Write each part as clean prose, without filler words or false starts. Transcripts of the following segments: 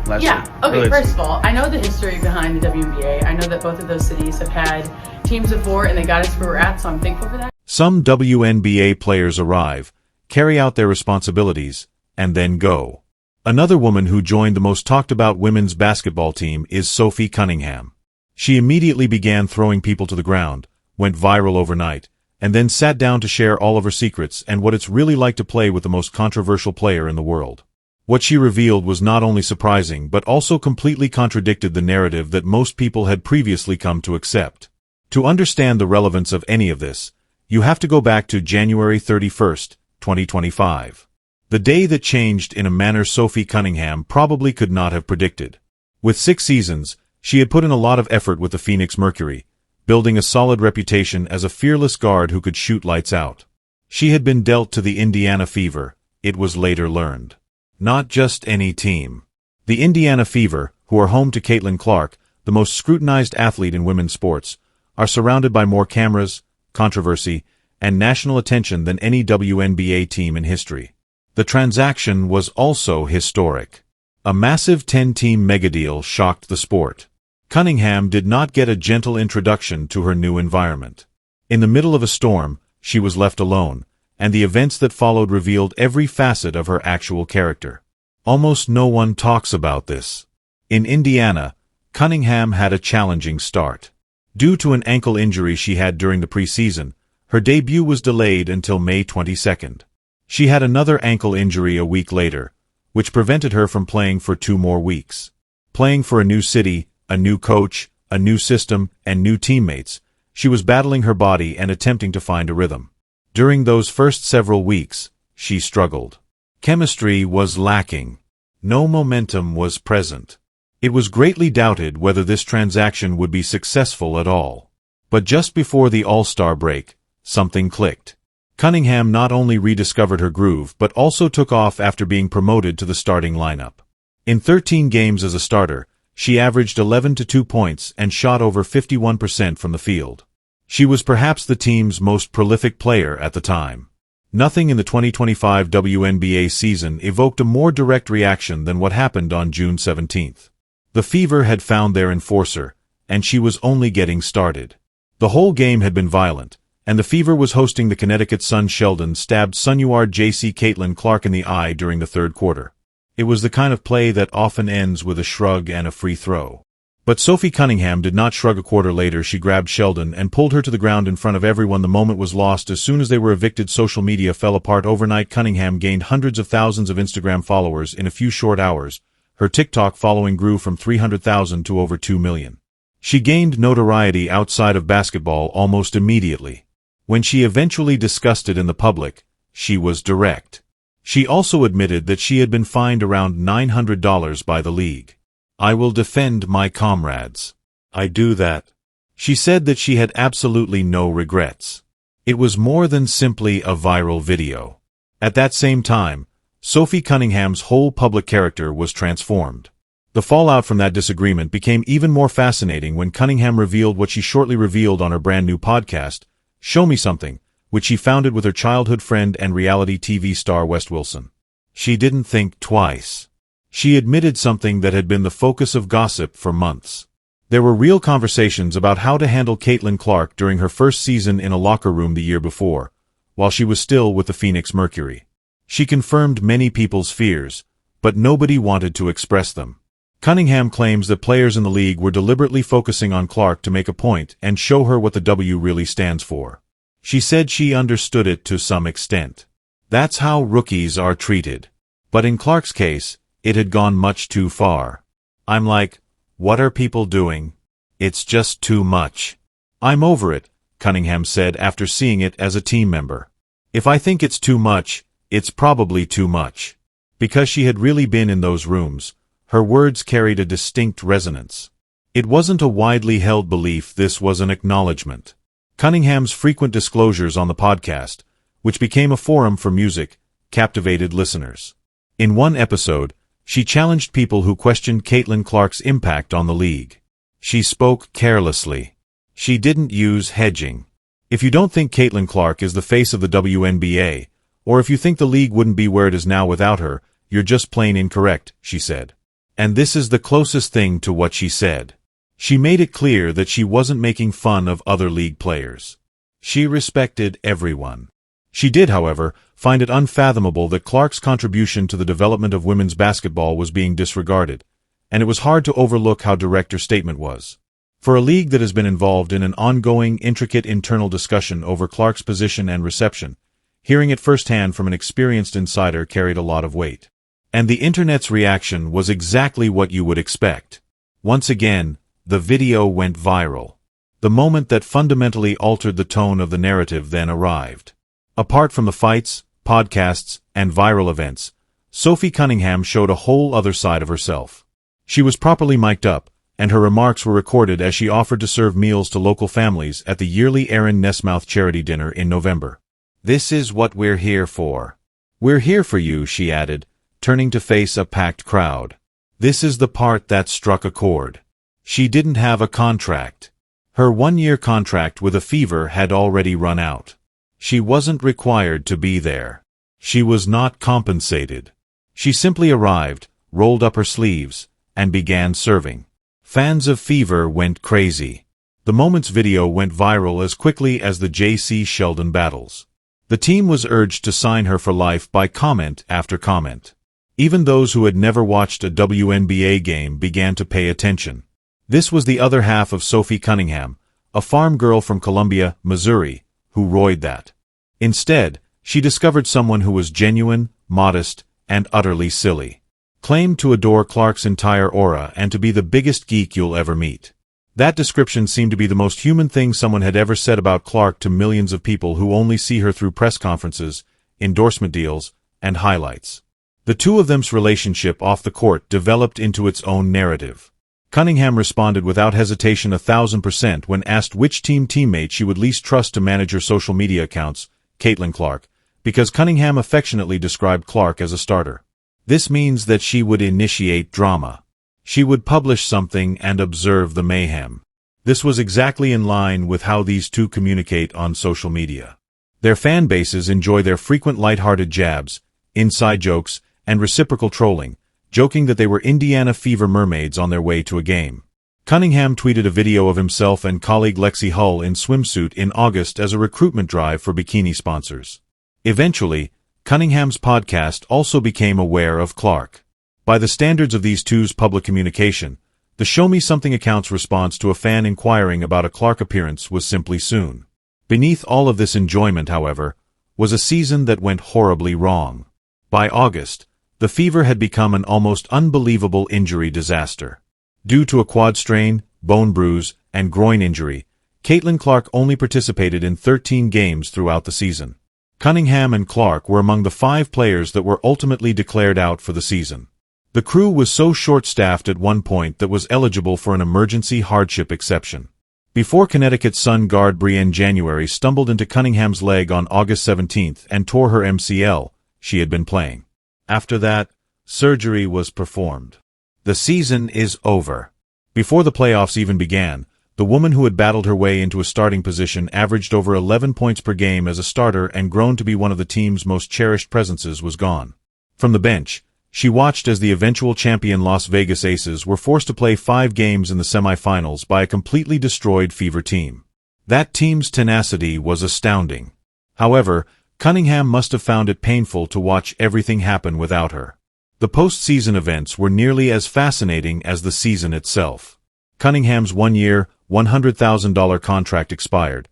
last Yeah. year. Okay, Really. first of all, I know the history behind the WNBA. I know that both of those cities have had teams before and they got us where we're at, so I'm thankful for that. Some WNBA players arrive, carry out their responsibilities, and then go. Another woman who joined the most talked about women's basketball team is Sophie Cunningham. She immediately began throwing people to the ground, went viral overnight, and then sat down to share all of her secrets and what it's really like to play with the most controversial player in the world. What she revealed was not only surprising but also completely contradicted the narrative that most people had previously come to accept. To understand the relevance of any of this, you have to go back to January 31st, 2025. The day that changed in a manner Sophie Cunningham probably could not have predicted. With 6 seasons, she had put in a lot of effort with the Phoenix Mercury, building a solid reputation as a fearless guard who could shoot lights out. She had been dealt to the Indiana Fever, it was later learned. Not just any team. The Indiana Fever, who are home to Caitlin Clark, the most scrutinized athlete in women's sports, are surrounded by more cameras, controversy, and national attention than any WNBA team in history. The transaction was also historic. A massive 10-team megadeal shocked the sport. Cunningham did not get a gentle introduction to her new environment. In the middle of a storm, she was left alone, and the events that followed revealed every facet of her actual character. Almost no one talks about this. In Indiana, Cunningham had a challenging start. Due to an ankle injury she had during the preseason, her debut was delayed until May 22nd. She had another ankle injury a week later, which prevented her from playing for 2 more weeks. Playing for a new city, a new coach, a new system, and new teammates, she was battling her body and attempting to find a rhythm. During those first several weeks, she struggled. Chemistry was lacking. No momentum was present. It was greatly doubted whether this transaction would be successful at all. But just before the All-Star break, something clicked. Cunningham not only rediscovered her groove but also took off after being promoted to the starting lineup. In 13 games as a starter, she averaged 11 to 2 points and shot over 51% from the field. She was perhaps the team's most prolific player at the time. Nothing in the 2025 WNBA season evoked a more direct reaction than what happened on June 17th. The Fever had found their enforcer, and she was only getting started. The whole game had been violent, and the Fever was hosting the Connecticut Sun. Sheldon stabbed Sunuard JC Caitlin Clark in the eye during the 3rd quarter. It was the kind of play that often ends with a shrug and a free throw. But Sophie Cunningham did not shrug. A quarter later, she grabbed Sheldon and pulled her to the ground in front of everyone. The moment was lost as soon as they were evicted. Social media fell apart overnight. Cunningham gained hundreds of thousands of Instagram followers in a few short hours. Her TikTok following grew from 300,000 to over 2 million. She gained notoriety outside of basketball almost immediately. When she eventually discussed it in the public, she was direct. She also admitted that she had been fined around $900 by the league. "I will defend my comrades. I do that." She said that she had absolutely no regrets. It was more than simply a viral video. At that same time, Sophie Cunningham's whole public character was transformed. The fallout from that disagreement became even more fascinating when Cunningham revealed what she shortly revealed on her brand new podcast, Show Me Something, which she founded with her childhood friend and reality TV star West Wilson. She didn't think twice. She admitted something that had been the focus of gossip for months. There were real conversations about how to handle Caitlin Clark during her first season in a locker room the year before, while she was still with the Phoenix Mercury. She confirmed many people's fears, but nobody wanted to express them. Cunningham claims that players in the league were deliberately focusing on Clark to make a point and show her what the W really stands for. She said she understood it to some extent. That's how rookies are treated. But in Clark's case, it had gone much too far. "I'm like, what are people doing? It's just too much. I'm over it," Cunningham said after seeing it as a team member. "If I think it's too much, it's probably too much." Because she had really been in those rooms, her words carried a distinct resonance. It wasn't a widely held belief, this was an acknowledgement. Cunningham's frequent disclosures on the podcast, which became a forum for music, captivated listeners. In one episode, she challenged people who questioned Caitlin Clark's impact on the league. She spoke carelessly. She didn't use hedging. "If you don't think Caitlin Clark is the face of the WNBA, or if you think the league wouldn't be where it is now without her, you're just plain incorrect," she said. And this is the closest thing to what she said. She made it clear that she wasn't making fun of other league players. She respected everyone. She did, however, find it unfathomable that Clark's contribution to the development of women's basketball was being disregarded, and it was hard to overlook how direct her statement was. For a league that has been involved in an ongoing, intricate internal discussion over Clark's position and reception, hearing it firsthand from an experienced insider carried a lot of weight. And the internet's reaction was exactly what you would expect. Once again, the video went viral. The moment that fundamentally altered the tone of the narrative then arrived. Apart from the fights, podcasts, and viral events, Sophie Cunningham showed a whole other side of herself. She was properly mic'd up, and her remarks were recorded as she offered to serve meals to local families at the yearly Aaron Nesmouth charity dinner in November. "This is what we're here for. We're here for you," she added, turning to face a packed crowd. This is the part that struck a chord. She didn't have a contract. Her one-year contract with a Fever had already run out. She wasn't required to be there. She was not compensated. She simply arrived, rolled up her sleeves, and began serving. Fans of Fever went crazy. The moment's video went viral as quickly as the J.C. Sheldon battles. The team was urged to sign her for life by comment after comment. Even those who had never watched a WNBA game began to pay attention. This was the other half of Sophie Cunningham, a farm girl from Columbia, Missouri, who royed that. Instead, she discovered someone who was genuine, modest, and utterly silly. Claimed to adore Clark's entire aura and to be the biggest geek you'll ever meet. That description seemed to be the most human thing someone had ever said about Clark to millions of people who only see her through press conferences, endorsement deals, and highlights. The two of them's relationship off the court developed into its own narrative. Cunningham responded without hesitation 1,000% when asked which teammate she would least trust to manage her social media accounts, Caitlin Clark, because Cunningham affectionately described Clark as a starter. This means that she would initiate drama. She would publish something and observe the mayhem. This was exactly in line with how these two communicate on social media. Their fan bases enjoy their frequent lighthearted jabs, inside jokes, and reciprocal trolling, joking that they were Indiana Fever mermaids on their way to a game. Cunningham tweeted a video of himself and colleague Lexi Hull in swimsuit in August as a recruitment drive for bikini sponsors. Eventually, Cunningham's podcast also became aware of Clark. By the standards of these two's public communication, the Show Me Something account's response to a fan inquiring about a Clark appearance was simply soon. Beneath all of this enjoyment, however, was a season that went horribly wrong. By August, the Fever had become an almost unbelievable injury disaster. Due to a quad strain, bone bruise, and groin injury, Caitlin Clark only participated in 13 games throughout the season. Cunningham and Clark were among the 5 players that were ultimately declared out for the season. The crew was so short-staffed at one point that was eligible for an emergency hardship exception. Before Connecticut's Sun guard Brienne January stumbled into Cunningham's leg on August 17th and tore her MCL, she had been playing. After that, surgery was performed. The season is over. Before the playoffs even began, the woman who had battled her way into a starting position averaged over 11 points per game as a starter and grown to be one of the team's most cherished presences was gone. From the bench, she watched as the eventual champion Las Vegas Aces were forced to play 5 games in the semifinals by a completely destroyed Fever team. That team's tenacity was astounding. However, Cunningham must have found it painful to watch everything happen without her. The postseason events were nearly as fascinating as the season itself. Cunningham's one-year, $100,000 contract expired,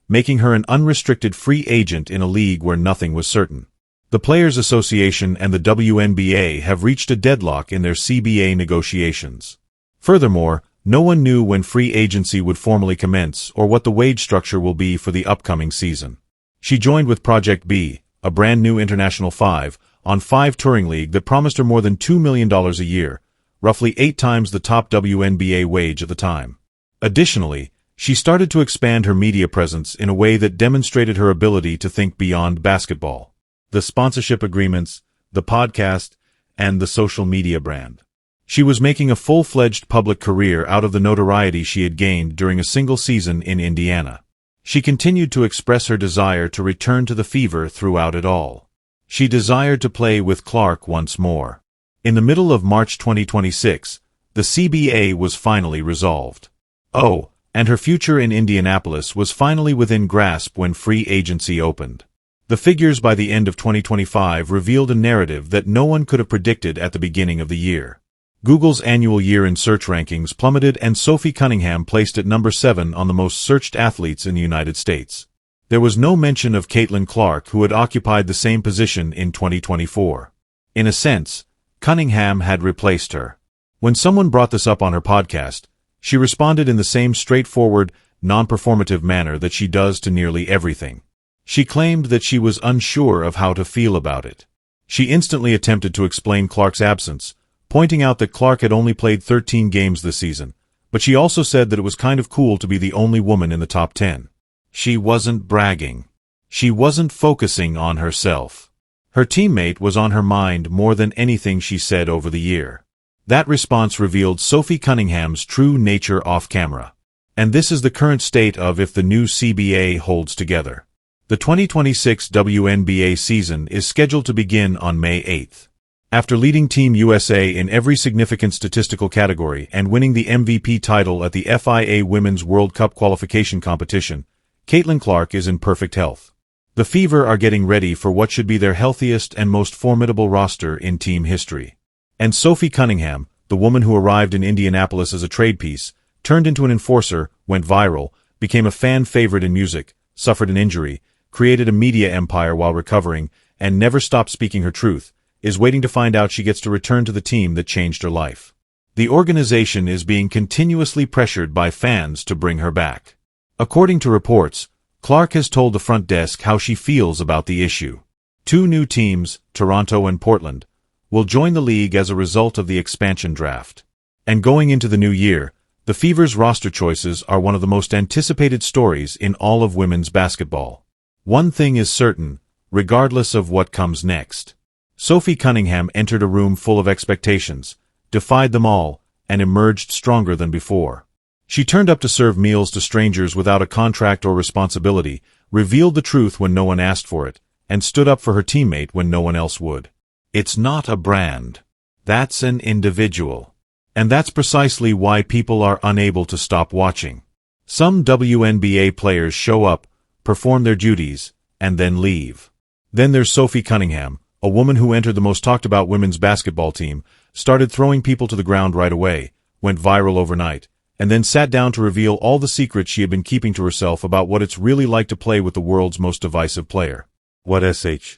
making her an unrestricted free agent in a league where nothing was certain. The Players Association and the WNBA have reached a deadlock in their CBA negotiations. Furthermore, no one knew when free agency would formally commence or what the wage structure will be for the upcoming season. She joined with Project B, a brand new International 5, on 5 touring league that promised her more than $2 million a year, roughly 8 times the top WNBA wage at the time. Additionally, she started to expand her media presence in a way that demonstrated her ability to think beyond basketball. The sponsorship agreements, the podcast, and the social media brand. She was making a full-fledged public career out of the notoriety she had gained during a single season in Indiana. She continued to express her desire to return to the Fever throughout it all. She desired to play with Clark once more. In the middle of March 2026, the CBA was finally resolved. Oh, and her future in Indianapolis was finally within grasp when free agency opened. The figures by the end of 2025 revealed a narrative that no one could have predicted at the beginning of the year. Google's annual year-end search rankings plummeted and Sophie Cunningham placed at number 7 on the most searched athletes in the United States. There was no mention of Caitlin Clark, who had occupied the same position in 2024. In a sense, Cunningham had replaced her. When someone brought this up on her podcast, she responded in the same straightforward, non-performative manner that she does to nearly everything. She claimed that she was unsure of how to feel about it. She instantly attempted to explain Clark's absence, pointing out that Clark had only played 13 games this season, but she also said that it was kind of cool to be the only woman in the top 10. She wasn't bragging. She wasn't focusing on herself. Her teammate was on her mind more than anything she said over the year. That response revealed Sophie Cunningham's true nature off-camera. And this is the current state of if the new CBA holds together. The 2026 WNBA season is scheduled to begin on May 8th. After leading Team USA in every significant statistical category and winning the MVP title at the FIA Women's World Cup qualification competition, Caitlin Clark is in perfect health. The Fever are getting ready for what should be their healthiest and most formidable roster in team history. And Sophie Cunningham, the woman who arrived in Indianapolis as a trade piece, turned into an enforcer, went viral, became a fan favorite in music, suffered an injury, created a media empire while recovering, and never stopped speaking her truth, is waiting to find out she gets to return to the team that changed her life. The organization is being continuously pressured by fans to bring her back. According to reports, Clark has told the front desk how she feels about the issue. 2 new teams, Toronto and Portland, will join the league as a result of the expansion draft. And going into the new year, the Fever's roster choices are one of the most anticipated stories in all of women's basketball. One thing is certain, regardless of what comes next. Sophie Cunningham entered a room full of expectations, defied them all, and emerged stronger than before. She turned up to serve meals to strangers without a contract or responsibility, revealed the truth when no one asked for it, and stood up for her teammate when no one else would. It's not a brand. That's an individual. And that's precisely why people are unable to stop watching. Some WNBA players show up, perform their duties, and then leave. Then there's Sophie Cunningham, a woman who entered the most talked about women's basketball team, started throwing people to the ground right away, went viral overnight, and then sat down to reveal all the secrets she had been keeping to herself about what it's really like to play with the world's most divisive player. What sh?